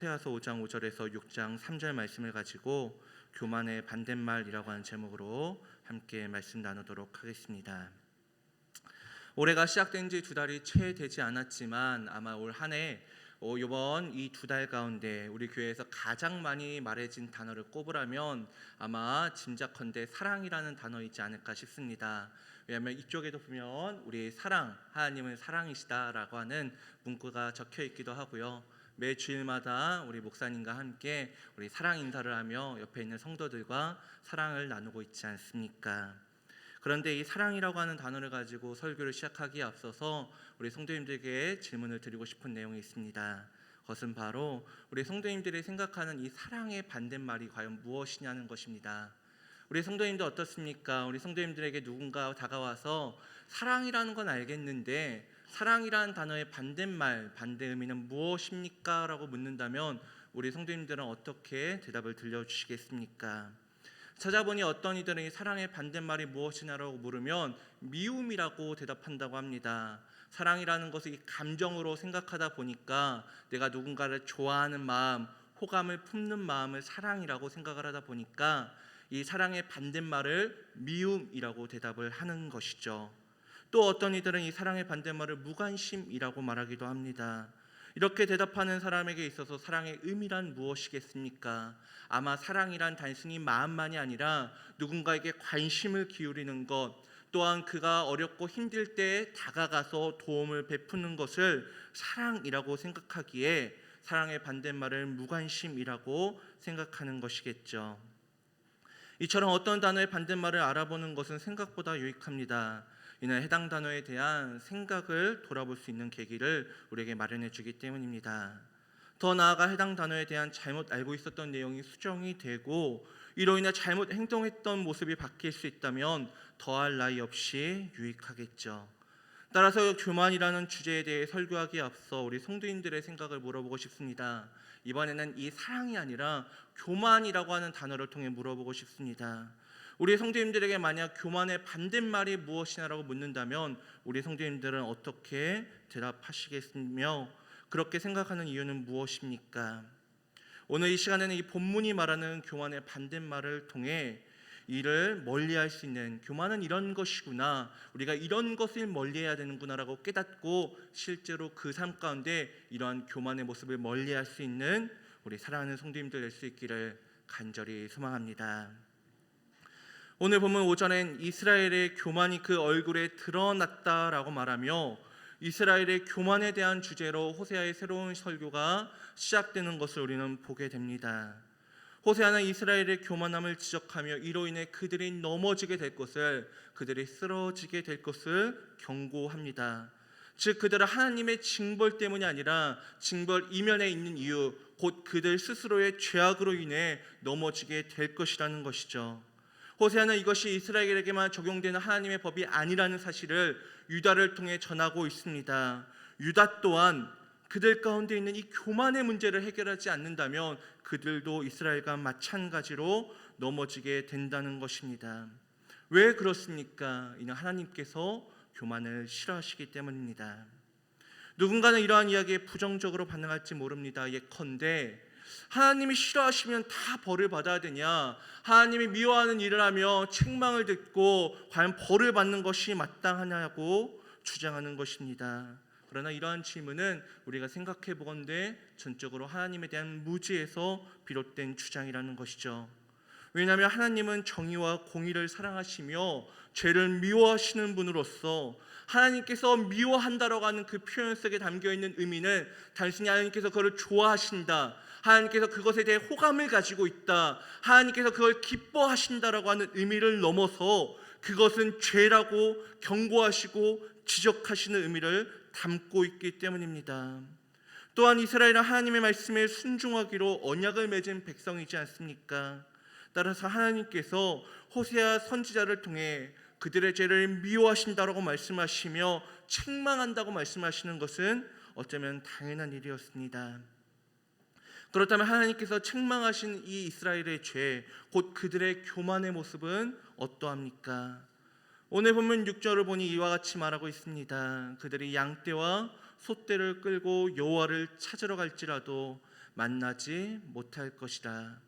호세아서 5장 5절에서 6장 3절 말씀을 가지고 교만의 반대말이라고 하는 제목으로 함께 말씀 나누도록 하겠습니다. 올해가 시작된 지 2달이 채 되지 않았지만 아마 올 한해 이번 이 2달 가운데 우리 교회에서 가장 많이 말해진 단어를 꼽으라면 아마 짐작컨대 사랑이라는 단어이지 않을까 싶습니다. 왜냐하면 이쪽에도 보면 우리 사랑, 하나님은 사랑이시다라고 하는 문구가 적혀 있기도 하고요. 매 주일마다 우리 목사님과 함께 우리 사랑 인사를 하며 옆에 있는 성도들과 사랑을 나누고 있지 않습니까? 그런데 이 사랑이라고 하는 단어를 가지고 설교를 시작하기에 앞서서 우리 성도님들에게 질문을 드리고 싶은 내용이 있습니다. 그것은 바로 우리 성도님들이 생각하는 이 사랑의 반대말이 과연 무엇이냐는 것입니다. 우리 성도님들 어떻습니까? 우리 성도님들에게 누군가 다가와서 사랑이라는 건 알겠는데 사랑이라는 단어의 반대말, 반대 의미는 무엇입니까? 라고 묻는다면 우리 성도님들은 어떻게 대답을 들려주시겠습니까? 찾아보니 어떤 이들은 이 사랑의 반대말이 무엇이냐라고 물으면 미움이라고 대답한다고 합니다. 사랑이라는 것을 이 감정으로 생각하다 보니까 내가 누군가를 좋아하는 마음, 호감을 품는 마음을 사랑이라고 생각을 하다 보니까 이 사랑의 반대말을 미움이라고 대답을 하는 것이죠. 또 어떤 이들은 이 사랑의 반대말을 무관심이라고 말하기도 합니다. 이렇게 대답하는 사람에게 있어서 사랑의 의미란 무엇이겠습니까? 아마 사랑이란 단순히 마음만이 아니라 누군가에게 관심을 기울이는 것, 또한 그가 어렵고 힘들 때 다가가서 도움을 베푸는 것을 사랑이라고 생각하기에 사랑의 반대말을 무관심이라고 생각하는 것이겠죠. 이처럼 어떤 단어의 반대말을 알아보는 것은 생각보다 유익합니다. 이는 해당 단어에 대한 생각을 돌아볼 수 있는 계기를 우리에게 마련해 주기 때문입니다. 더 나아가 해당 단어에 대한 잘못 알고 있었던 내용이 수정이 되고 이로 인해 잘못 행동했던 모습이 바뀔 수 있다면 더할 나위 없이 유익하겠죠. 따라서 교만이라는 주제에 대해 설교하기에 앞서 우리 성도님들의 생각을 물어보고 싶습니다. 이번에는 이 사랑이 아니라 교만이라고 하는 단어를 통해 물어보고 싶습니다. 우리 성도님들에게 만약 교만의 반대말이 무엇이냐라고 묻는다면 우리 성도님들은 어떻게 대답하시겠으며 그렇게 생각하는 이유는 무엇입니까? 오늘 이 시간에는 이 본문이 말하는 교만의 반대말을 통해 이를 멀리할 수 있는, 교만은 이런 것이구나, 우리가 이런 것을 멀리해야 되는구나라고 깨닫고 실제로 그 삶 가운데 이러한 교만의 모습을 멀리할 수 있는 우리 사랑하는 성도님들 될 수 있기를 간절히 소망합니다. 오늘 본문 오전엔 이스라엘의 교만이 그 얼굴에 드러났다라고 말하며 이스라엘의 교만에 대한 주제로 호세아의 새로운 설교가 시작되는 것을 우리는 보게 됩니다. 호세아는 이스라엘의 교만함을 지적하며 이로 인해 그들이 넘어지게 될 것을, 그들이 쓰러지게 될 것을 경고합니다. 즉 그들은 하나님의 징벌 때문이 아니라 징벌 이면에 있는 이유, 곧 그들 스스로의 죄악으로 인해 넘어지게 될 것이라는 것이죠. 호세아는 이것이 이스라엘에게만 적용되는 하나님의 법이 아니라는 사실을 유다를 통해 전하고 있습니다. 유다 또한 그들 가운데 있는 이 교만의 문제를 해결하지 않는다면 그들도 이스라엘과 마찬가지로 넘어지게 된다는 것입니다. 왜 그렇습니까? 이는 하나님께서 교만을 싫어하시기 때문입니다. 누군가는 이러한 이야기에 부정적으로 반응할지 모릅니다. 예컨대 하나님이 싫어하시면 다 벌을 받아야 되냐? 하나님이 미워하는 일을 하며 책망을 듣고 과연 벌을 받는 것이 마땅하냐고 주장하는 것입니다. 그러나 이러한 질문은 우리가 생각해 보건대 전적으로 하나님에 대한 무지에서 비롯된 주장이라는 것이죠. 왜냐하면 하나님은 정의와 공의를 사랑하시며 죄를 미워하시는 분으로서 하나님께서 미워한다라고 하는 그 표현 속에 담겨있는 의미는 단순히 하나님께서 그것을 좋아하신다, 하나님께서 그것에 대해 호감을 가지고 있다, 하나님께서 그걸 기뻐하신다라고 하는 의미를 넘어서 그것은 죄라고 경고하시고 지적하시는 의미를 담고 있기 때문입니다. 또한 이스라엘은 하나님의 말씀에 순종하기로 언약을 맺은 백성이지 않습니까? 따라서 하나님께서 호세아 선지자를 통해 그들의 죄를 미워하신다라고 말씀하시며 책망한다고 말씀하시는 것은 어쩌면 당연한 일이었습니다. 그렇다면 하나님께서 책망하신 이 이스라엘의 죄, 곧 그들의 교만의 모습은 어떠합니까? 오늘 본문 6절을 보니 이와 같이 말하고 있습니다. 그들이 양떼와 소떼를 끌고 여호와를 찾으러 갈지라도 만나지 못할 것이다.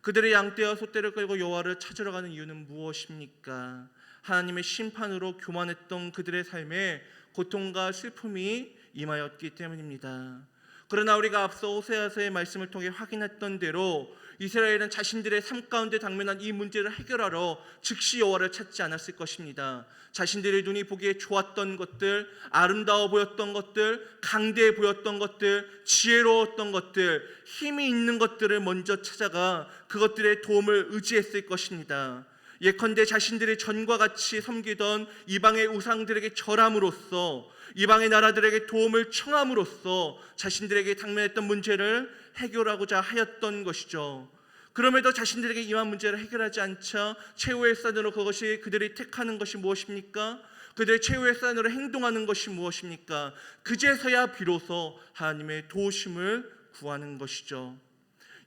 그들의 양떼와 소떼를 끌고 여호와를 찾으러 가는 이유는 무엇입니까? 하나님의 심판으로 교만했던 그들의 삶에 고통과 슬픔이 임하였기 때문입니다. 그러나 우리가 앞서 호세아서의 말씀을 통해 확인했던 대로 이스라엘은 자신들의 삶 가운데 당면한 이 문제를 해결하러 즉시 여호와를 찾지 않았을 것입니다. 자신들의 눈이 보기에 좋았던 것들, 아름다워 보였던 것들, 강대해 보였던 것들, 지혜로웠던 것들, 힘이 있는 것들을 먼저 찾아가 그것들의 도움을 의지했을 것입니다. 예컨대 자신들이 전과 같이 섬기던 이방의 우상들에게 절함으로써, 이방의 나라들에게 도움을 청함으로써 자신들에게 당면했던 문제를 해결하고자 하였던 것이죠. 그럼에도 자신들에게 임한 문제를 해결하지 않자 최후의 수단으로 그것이 그들이 택하는 것이 무엇입니까? 그들의 최후의 수단으로 행동하는 것이 무엇입니까? 그제서야 비로소 하나님의 도우심을 구하는 것이죠.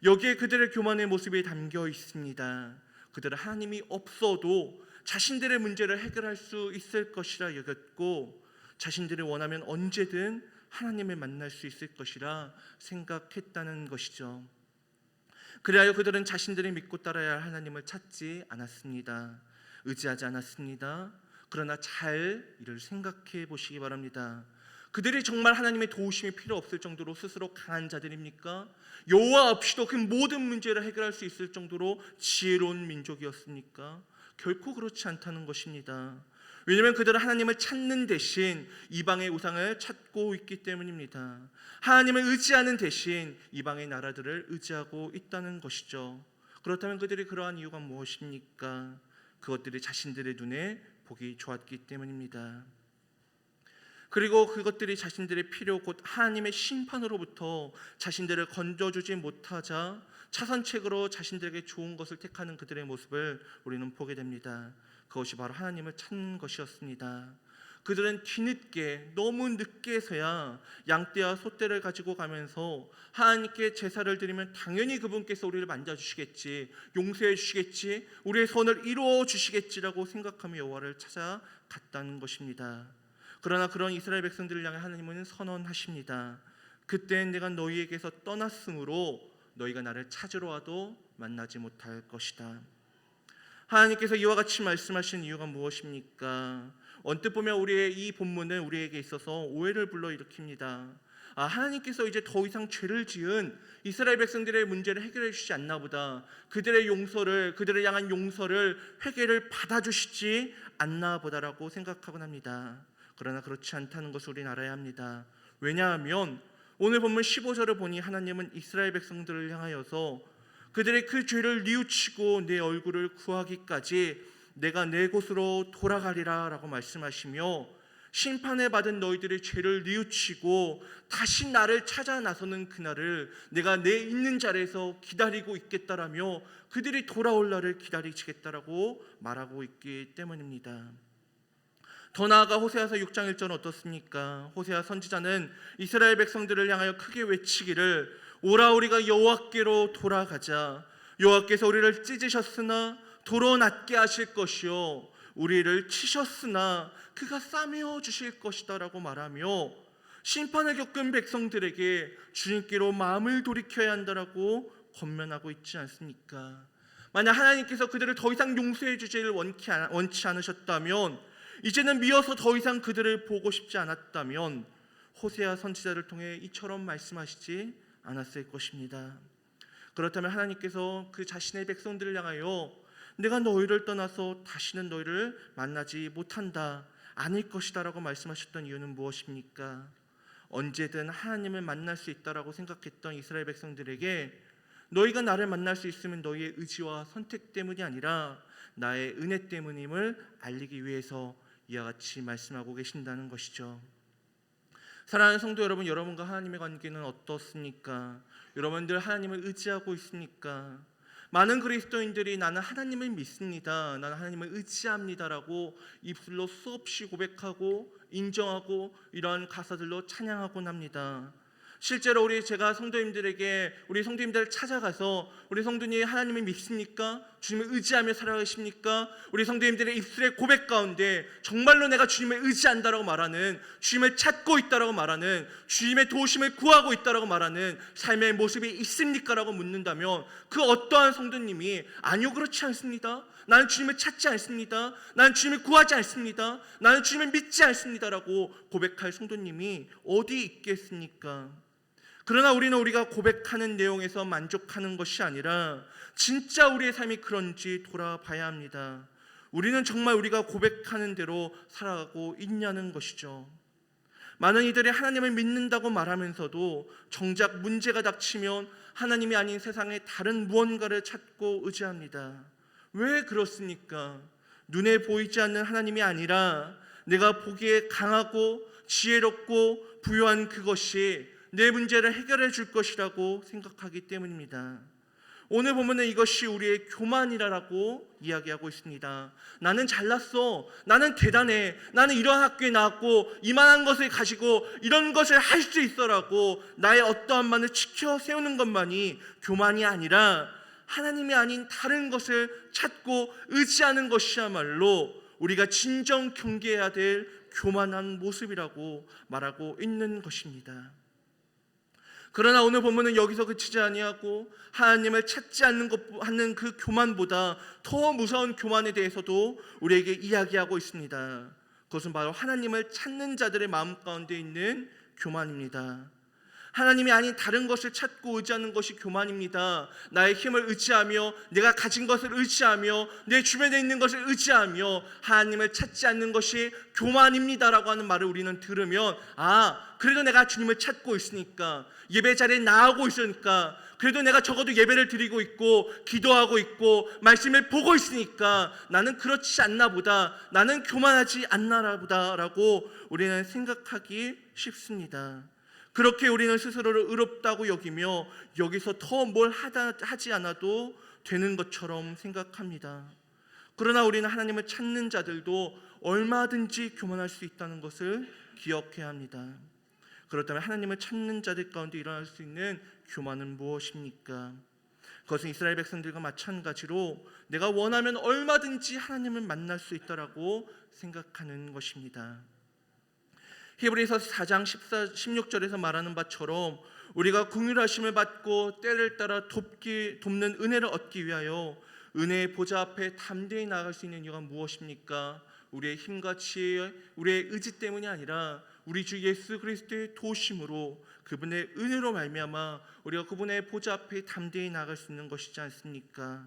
여기에 그들의 교만의 모습이 담겨 있습니다. 그들은 하나님이 없어도 자신들의 문제를 해결할 수 있을 것이라 여겼고, 자신들이 원하면 언제든 하나님을 만날 수 있을 것이라 생각했다는 것이죠. 그리하여 그들은 자신들이 믿고 따라야 할 하나님을 찾지 않았습니다. 의지하지 않았습니다. 그러나 잘 이를 생각해 보시기 바랍니다. 그들이 정말 하나님의 도우심이 필요 없을 정도로 스스로 강한 자들입니까? 여호와 없이도 그 모든 문제를 해결할 수 있을 정도로 지혜로운 민족이었습니까? 결코 그렇지 않다는 것입니다. 왜냐하면 그들은 하나님을 찾는 대신 이방의 우상을 찾고 있기 때문입니다. 하나님을 의지하는 대신 이방의 나라들을 의지하고 있다는 것이죠. 그렇다면 그들이 그러한 이유가 무엇입니까? 그것들이 자신들의 눈에 보기 좋았기 때문입니다. 그리고 그것들이 자신들의 필요 곧 하나님의 심판으로부터 자신들을 건져주지 못하자 차선책으로 자신들에게 좋은 것을 택하는 그들의 모습을 우리는 보게 됩니다. 그것이 바로 하나님을 찾는 것이었습니다. 그들은 뒤늦게, 너무 늦게서야 양떼와 소떼를 가지고 가면서 하나님께 제사를 드리면 당연히 그분께서 우리를 만져주시겠지, 용서해 주시겠지, 우리의 소원을 이루어 주시겠지라고 생각하며 여호와를 찾아갔다는 것입니다. 그러나 그런 이스라엘 백성들을 향해 하나님은 선언하십니다. 그때는 내가 너희에게서 떠났으므로 너희가 나를 찾으러 와도 만나지 못할 것이다. 하나님께서 이와 같이 말씀하신 이유가 무엇입니까? 언뜻 보면 우리의 이 본문은 우리에게 있어서 오해를 불러일으킵니다. 하나님께서 이제 더 이상 죄를 지은 이스라엘 백성들의 문제를 해결해 주시지 않나 보다, 그들의 용서를, 그들을 향한 용서를, 회개를 받아주시지 않나 보다라고 생각하곤 합니다. 그러나 그렇지 않다는 것을 우리는 알아야 합니다. 왜냐하면 오늘 본문 15절을 보니 하나님은 이스라엘 백성들을 향하여서 그들의 그 죄를 뉘우치고 내 얼굴을 구하기까지 내가 내 곳으로 돌아가리라 라고 말씀하시며, 심판을 받은 너희들의 죄를 뉘우치고 다시 나를 찾아 나서는 그날을 내가 내 있는 자리에서 기다리고 있겠다라며 그들이 돌아올 날을 기다리시겠다라고 말하고 있기 때문입니다. 더 나아가 호세아서 6장 1절은 어떻습니까? 호세아 선지자는 이스라엘 백성들을 향하여 크게 외치기를, 오라 우리가 여호와께로 돌아가자. 여호와께서 우리를 찢으셨으나 도로 낫게 하실 것이요 우리를 치셨으나 그가 싸매어 주실 것이다 라고 말하며 심판을 겪은 백성들에게 주님께로 마음을 돌이켜야 한다라고 권면하고 있지 않습니까? 만약 하나님께서 그들을 더 이상 용서해 주지를 원치 않으셨다면, 이제는 미워서 더 이상 그들을 보고 싶지 않았다면 호세아 선지자를 통해 이처럼 말씀하시지 않았을 것입니다. 그렇다면 하나님께서 그 자신의 백성들을 향하여 내가 너희를 떠나서 다시는 너희를 만나지 못한다, 아닐 것이다 라고 말씀하셨던 이유는 무엇입니까? 언제든 하나님을 만날 수 있다라고 생각했던 이스라엘 백성들에게 너희가 나를 만날 수 있으면 너희의 의지와 선택 때문이 아니라 나의 은혜 때문임을 알리기 위해서 이와 같이 말씀하고 계신다는 것이죠. 사랑하는 성도 여러분, 여러분과 하나님의 관계는 어떻습니까? 여러분들 하나님을 의지하고 있습니까? 많은 그리스도인들이 나는 하나님을 믿습니다, 나는 하나님을 의지합니다라고 입술로 수없이 고백하고 인정하고 이러한 가사들로 찬양하곤 합니다. 실제로 제가 성도님들에게 우리 성도님들을 찾아가서 우리 성도님 하나님을 믿습니까? 주님을 의지하며 살아가십니까? 우리 성도님들의 입술의 고백 가운데 정말로 내가 주님을 의지한다라고 말하는, 주님을 찾고 있다라고 말하는, 주님의 도우심을 구하고 있다라고 말하는 삶의 모습이 있습니까? 라고 묻는다면 그 어떠한 성도님이 아니요 그렇지 않습니다, 나는 주님을 찾지 않습니다, 나는 주님을 구하지 않습니다, 나는 주님을 믿지 않습니다 라고 고백할 성도님이 어디 있겠습니까? 그러나 우리가 고백하는 내용에서 만족하는 것이 아니라 진짜 우리의 삶이 그런지 돌아봐야 합니다. 우리는 정말 우리가 고백하는 대로 살아가고 있냐는 것이죠. 많은 이들이 하나님을 믿는다고 말하면서도 정작 문제가 닥치면 하나님이 아닌 세상의 다른 무언가를 찾고 의지합니다. 왜 그렇습니까? 눈에 보이지 않는 하나님이 아니라 내가 보기에 강하고 지혜롭고 부유한 그것이 내 문제를 해결해 줄 것이라고 생각하기 때문입니다. 오늘 보면은 이것이 우리의 교만이라고 이야기하고 있습니다. 나는 잘났어, 나는 대단해, 나는 이러한 학교에 나왔고 이만한 것을 가지고 이런 것을 할 수 있어라고 나의 어떠한만을 지켜 세우는 것만이 교만이 아니라 하나님이 아닌 다른 것을 찾고 의지하는 것이야말로 우리가 진정 경계해야 될 교만한 모습이라고 말하고 있는 것입니다. 그러나 오늘 보면은 여기서 그치지 아니하고 하나님을 찾지 않는 그 교만보다 더 무서운 교만에 대해서도 우리에게 이야기하고 있습니다. 그것은 바로 하나님을 찾는 자들의 마음 가운데 있는 교만입니다. 하나님이 아닌 다른 것을 찾고 의지하는 것이 교만입니다. 나의 힘을 의지하며 내가 가진 것을 의지하며 내 주변에 있는 것을 의지하며 하나님을 찾지 않는 것이 교만입니다라고 하는 말을 우리는 들으면 그래도 내가 주님을 찾고 있으니까, 예배 자리에 나아가고 있으니까, 그래도 내가 적어도 예배를 드리고 있고 기도하고 있고 말씀을 보고 있으니까 나는 그렇지 않나 보다, 나는 교만하지 않나 보다 라고 우리는 생각하기 쉽습니다. 그렇게 우리는 스스로를 의롭다고 여기며 여기서 더 뭘 하지 않아도 되는 것처럼 생각합니다. 그러나 우리는 하나님을 찾는 자들도 얼마든지 교만할 수 있다는 것을 기억해야 합니다. 그렇다면 하나님을 찾는 자들 가운데 일어날 수 있는 교만은 무엇입니까? 그것은 이스라엘 백성들과 마찬가지로 내가 원하면 얼마든지 하나님을 만날 수 있다라고 생각하는 것입니다. 히브리서 4장 16절에서 말하는 바처럼 우리가 긍휼하심을 받고 때를 따라 돕는 은혜를 얻기 위하여 은혜의 보좌 앞에 담대히 나아갈 수 있는 이유가 무엇입니까? 우리의 힘과 지혜, 우리의 의지 때문이 아니라 우리 주 예수 그리스도의 도우심으로, 그분의 은혜로 말미암아 우리가 그분의 보좌 앞에 담대히 나아갈 수 있는 것이지 않습니까?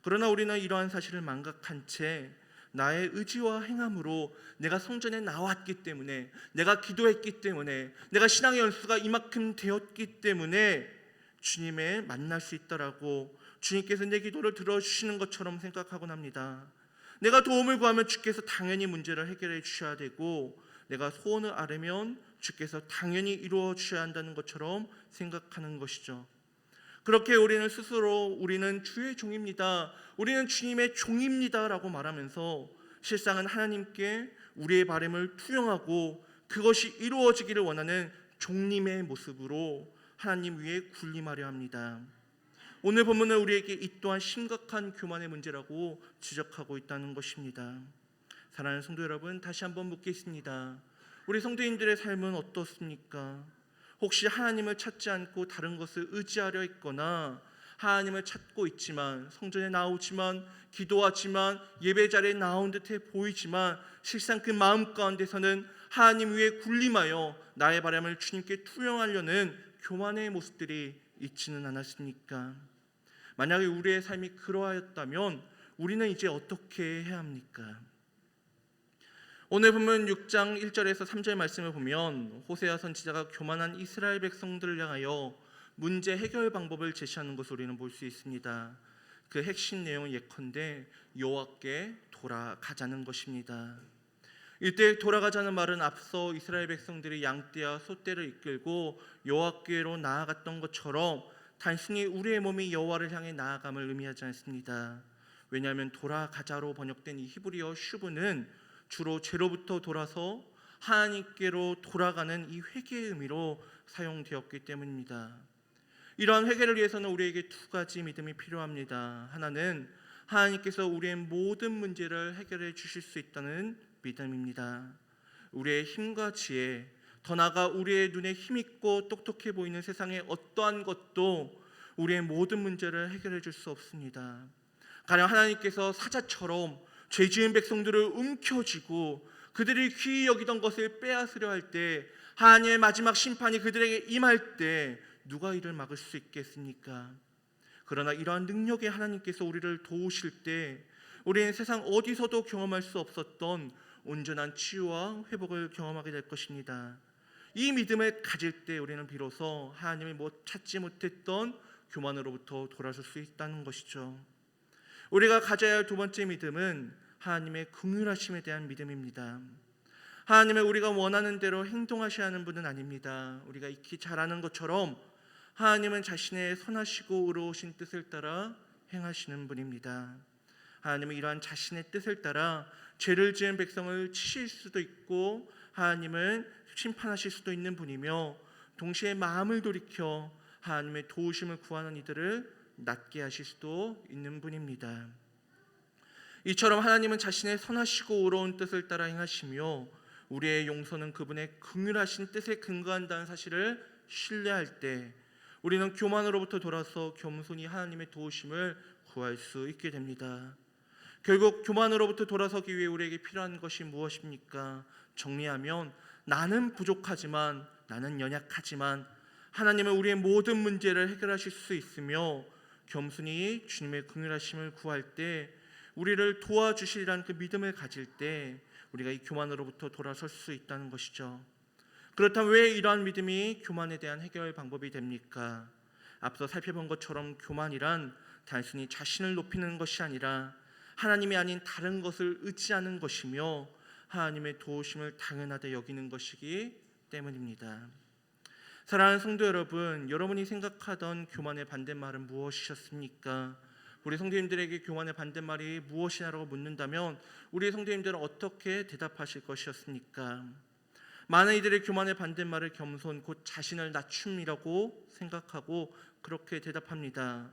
그러나 우리는 이러한 사실을 망각한 채 나의 의지와 행함으로 내가 성전에 나왔기 때문에, 내가 기도했기 때문에, 내가 신앙의 연수가 이만큼 되었기 때문에 주님을 만날 수 있다라고 주님께서 내 기도를 들어주시는 것처럼 생각하곤 합니다. 내가 도움을 구하면 주께서 당연히 문제를 해결해 주셔야 되고, 내가 소원을 아뢰면 주께서 당연히 이루어 주셔야 한다는 것처럼 생각하는 것이죠. 그렇게 우리는 스스로 우리는 주의 종입니다, 우리는 주님의 종입니다 라고 말하면서 실상은 하나님께 우리의 바람을 투영하고 그것이 이루어지기를 원하는 종님의 모습으로 하나님 위에 군림하려 합니다. 오늘 본문은 우리에게 이 또한 심각한 교만의 문제라고 지적하고 있다는 것입니다. 사랑하는 성도 여러분, 다시 한번 묻겠습니다. 우리 성도인들의 삶은 어떻습니까? 혹시 하나님을 찾지 않고 다른 것을 의지하려 했거나, 하나님을 찾고 있지만, 성전에 나오지만, 기도하지만, 예배 자리에 나온 듯해 보이지만 실상 그 마음 가운데서는 하나님 위에 군림하여 나의 바람을 주님께 투영하려는 교만의 모습들이 있지는 않았습니까? 만약에 우리의 삶이 그러하였다면 우리는 이제 어떻게 해야 합니까? 오늘 보면 6장 1절에서 3절 말씀을 보면 호세아 선지자가 교만한 이스라엘 백성들을 향하여 문제 해결 방법을 제시하는 것을 우리는 볼 수 있습니다. 그 핵심 내용은 예컨대 여호와께 돌아가자는 것입니다. 이때 돌아가자는 말은 앞서 이스라엘 백성들이 양떼와 소떼를 이끌고 여호와께로 나아갔던 것처럼 단순히 우리의 몸이 여호와를 향해 나아감을 의미하지 않습니다. 왜냐하면 돌아가자로 번역된 이 히브리어 슈브는 주로 죄로부터 돌아서 하나님께로 돌아가는 이 회개의 의미로 사용되었기 때문입니다. 이러한 회개를 위해서는 우리에게 두 가지 믿음이 필요합니다. 하나는 하나님께서 우리의 모든 문제를 해결해 주실 수 있다는 믿음입니다. 우리의 힘과 지혜, 더 나아가 우리의 눈에 힘있고 똑똑해 보이는 세상의 어떠한 것도 우리의 모든 문제를 해결해 줄 수 없습니다. 가령 하나님께서 사자처럼 죄 지은 백성들을 움켜쥐고 그들이 귀히 여기던 것을 빼앗으려 할 때, 하나님의 마지막 심판이 그들에게 임할 때 누가 이를 막을 수 있겠습니까? 그러나 이러한 능력의 하나님께서 우리를 도우실 때 우리는 세상 어디서도 경험할 수 없었던 온전한 치유와 회복을 경험하게 될 것입니다. 이 믿음을 가질 때 우리는 비로소 하나님이 찾지 못했던 교만으로부터 돌아설 수 있다는 것이죠. 우리가 가져야 할 두 번째 믿음은 하나님의 긍휼하심에 대한 믿음입니다. 하나님은 우리가 원하는 대로 행동하셔야 하는 분은 아닙니다. 우리가 익히 잘 아는 것처럼 하나님은 자신의 선하시고 의로우신 뜻을 따라 행하시는 분입니다. 하나님은 이러한 자신의 뜻을 따라 죄를 지은 백성을 치실 수도 있고 하나님은 심판하실 수도 있는 분이며, 동시에 마음을 돌이켜 하나님의 도우심을 구하는 이들을 낫게 하실 수도 있는 분입니다. 이처럼 하나님은 자신의 선하시고 의로운 뜻을 따라 행하시며 우리의 용서는 그분의 긍휼하신 뜻에 근거한다는 사실을 신뢰할 때 우리는 교만으로부터 돌아서 겸손히 하나님의 도우심을 구할 수 있게 됩니다. 결국 교만으로부터 돌아서기 위해 우리에게 필요한 것이 무엇입니까? 정리하면 나는 부족하지만, 나는 연약하지만 하나님은 우리의 모든 문제를 해결하실 수 있으며 겸손히 주님의 긍휼하심을 구할 때, 우리를 도와주시리라는 그 믿음을 가질 때 우리가 이 교만으로부터 돌아설 수 있다는 것이죠. 그렇다면 왜 이러한 믿음이 교만에 대한 해결 방법이 됩니까? 앞서 살펴본 것처럼 교만이란 단순히 자신을 높이는 것이 아니라 하나님이 아닌 다른 것을 의지하는 것이며 하나님의 도우심을 당연하게 여기는 것이기 때문입니다. 사랑하는 성도 여러분, 여러분이 생각하던 교만의 반대말은 무엇이셨습니까? 우리 성도님들에게 교만의 반대말이 무엇이냐고 묻는다면 우리 성도님들은 어떻게 대답하실 것이었습니까? 많은 이들의 교만의 반대말을 겸손, 곧 자신을 낮춤이라고 생각하고 그렇게 대답합니다.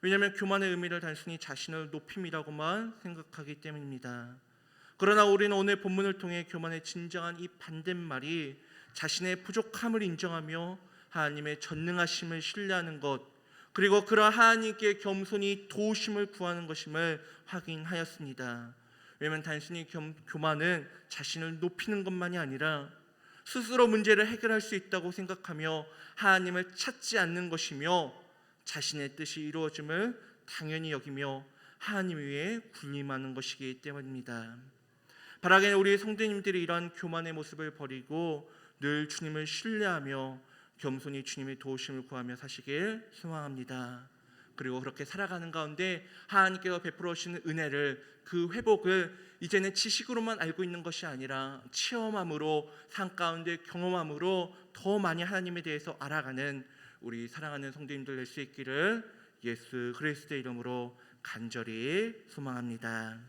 왜냐하면 교만의 의미를 단순히 자신을 높임이라고만 생각하기 때문입니다. 그러나 우리는 오늘 본문을 통해 교만의 진정한 이 반대말이 자신의 부족함을 인정하며 하나님의 전능하심을 신뢰하는 것, 그리고 그러한 하나님께 겸손히 도우심을 구하는 것임을 확인하였습니다. 왜냐하면 단순히 교만은 자신을 높이는 것만이 아니라 스스로 문제를 해결할 수 있다고 생각하며 하나님을 찾지 않는 것이며, 자신의 뜻이 이루어짐을 당연히 여기며 하나님 위에 군림하는 것이기 때문입니다. 바라기는 우리 성도님들이 이러한 교만의 모습을 버리고 늘 주님을 신뢰하며 겸손히 주님의 도우심을 구하며 사시길 소망합니다. 그리고 그렇게 살아가는 가운데 하나님께서 베풀어 주시는 은혜를, 그 회복을 이제는 지식으로만 알고 있는 것이 아니라 체험함으로, 삶 가운데 경험함으로 더 많이 하나님에 대해서 알아가는 우리 사랑하는 성도님들 될 수 있기를 예수 그리스도의 이름으로 간절히 소망합니다.